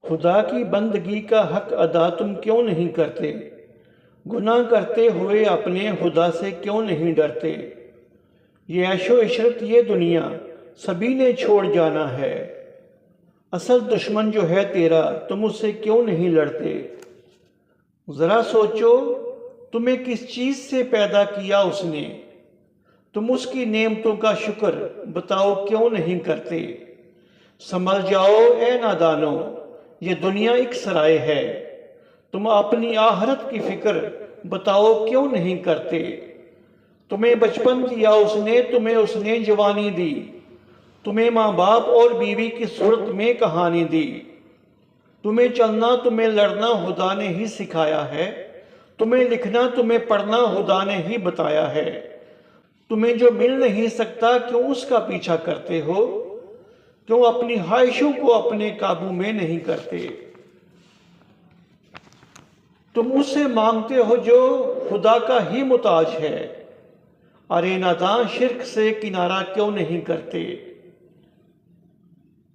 खुदा की बंदगी का हक अदा तुम क्यों नहीं करते? गुनाह करते हुए अपने खुदा से क्यों नहीं डरते? ये ऐशो इशरत ये दुनिया सभी ने छोड़ जाना है। असल दुश्मन जो है तेरा, तुम उससे क्यों नहीं लड़ते? जरा सोचो, तुम्हें किस चीज से पैदा किया उसने? तुम उसकी नेमतों का शुक्र बताओ क्यों नहीं करते? संभल जाओ ए नादानो, ये दुनिया एक सराय है। तुम अपनी आहरत की फिक्र बताओ क्यों नहीं करते? तुम्हें बचपन दिया उसने, तुम्हें उसने जवानी दी। तुम्हें माँ बाप और बीवी की सूरत में कहानी दी। तुम्हें चलना तुम्हें लड़ना खुदा ने ही सिखाया है। तुम्हें लिखना तुम्हें पढ़ना खुदा ने ही बताया है। तुम्हें जो मिल नहीं सकता क्यों उसका पीछा करते हो? क्यों अपनी ख्वाहिशों को अपने काबू में नहीं करते? तुम उससे मांगते हो जो खुदा का ही मुताज है। अरे नादान, शिर्क से किनारा क्यों नहीं करते?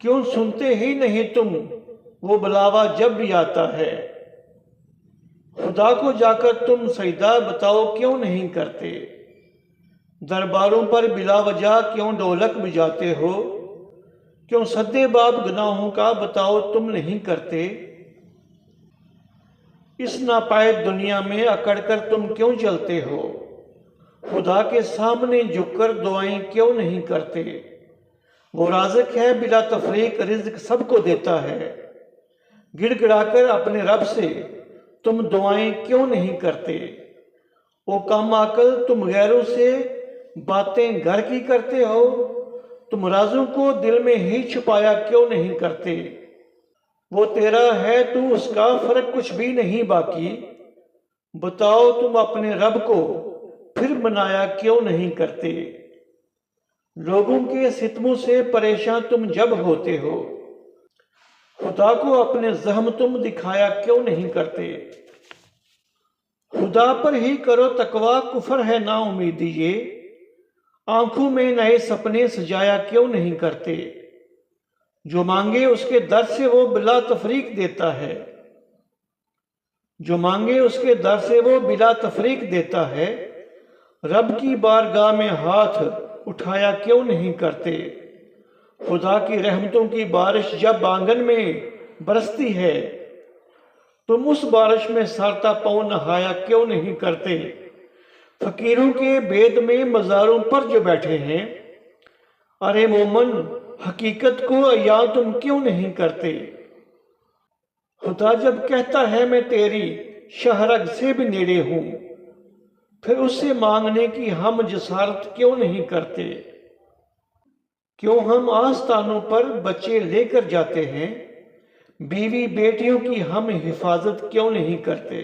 क्यों सुनते ही नहीं तुम वो बुलावा जब भी आता है? खुदा को जाकर तुम सजदा बताओ क्यों नहीं करते? दरबारों पर बिला वजह क्यों ढोलक बजाते हो? क्यों सद्दे बाप गुनाहों का बताओ तुम नहीं करते? इस नापायद दुनिया में अकड़कर तुम क्यों चलते हो? खुदा के सामने झुककर दुआएं क्यों नहीं करते? वो राज़िक है, बिला तफरीक रिज़्क सबको देता है। गिड़गिड़ाकर अपने रब से तुम दुआएं क्यों नहीं करते? वो कम अकल, तुम गैरों से बातें घर की करते हो। तुम राजों को दिल में ही छुपाया क्यों नहीं करते? वो तेरा है, तू उसका, फर्क कुछ भी नहीं बाकी। बताओ तुम अपने रब को फिर मनाया क्यों नहीं करते? लोगों के सितमों से परेशान तुम जब होते हो, खुदा को अपने जख्म तुम दिखाया क्यों नहीं करते? खुदा पर ही करो तकवा, कुफर है ना उम्मीदी ये। आंखों में नए सपने सजाया क्यों नहीं करते? जो मांगे उसके दर से वो बिला तफरीक देता है। जो मांगे उसके दर से वो बिला तफरीक देता है। रब की बारगाह में हाथ उठाया क्यों नहीं करते? खुदा की रहमतों की बारिश जब आंगन में बरसती है, तुम उस बारिश में सारता पाँव नहाया क्यों नहीं करते? फकीरों के भेद में मज़ारों पर जो बैठे हैं, अरे मोमन, हकीकत को अया तुम क्यों नहीं करते? खुदा जब कहता है मैं तेरी शहरग से भी नेड़े हूं, फिर उससे मांगने की हम जसारत क्यों नहीं करते? क्यों हम आस्थानों पर बच्चे लेकर जाते हैं, बीवी बेटियों की हम हिफाजत क्यों नहीं करते?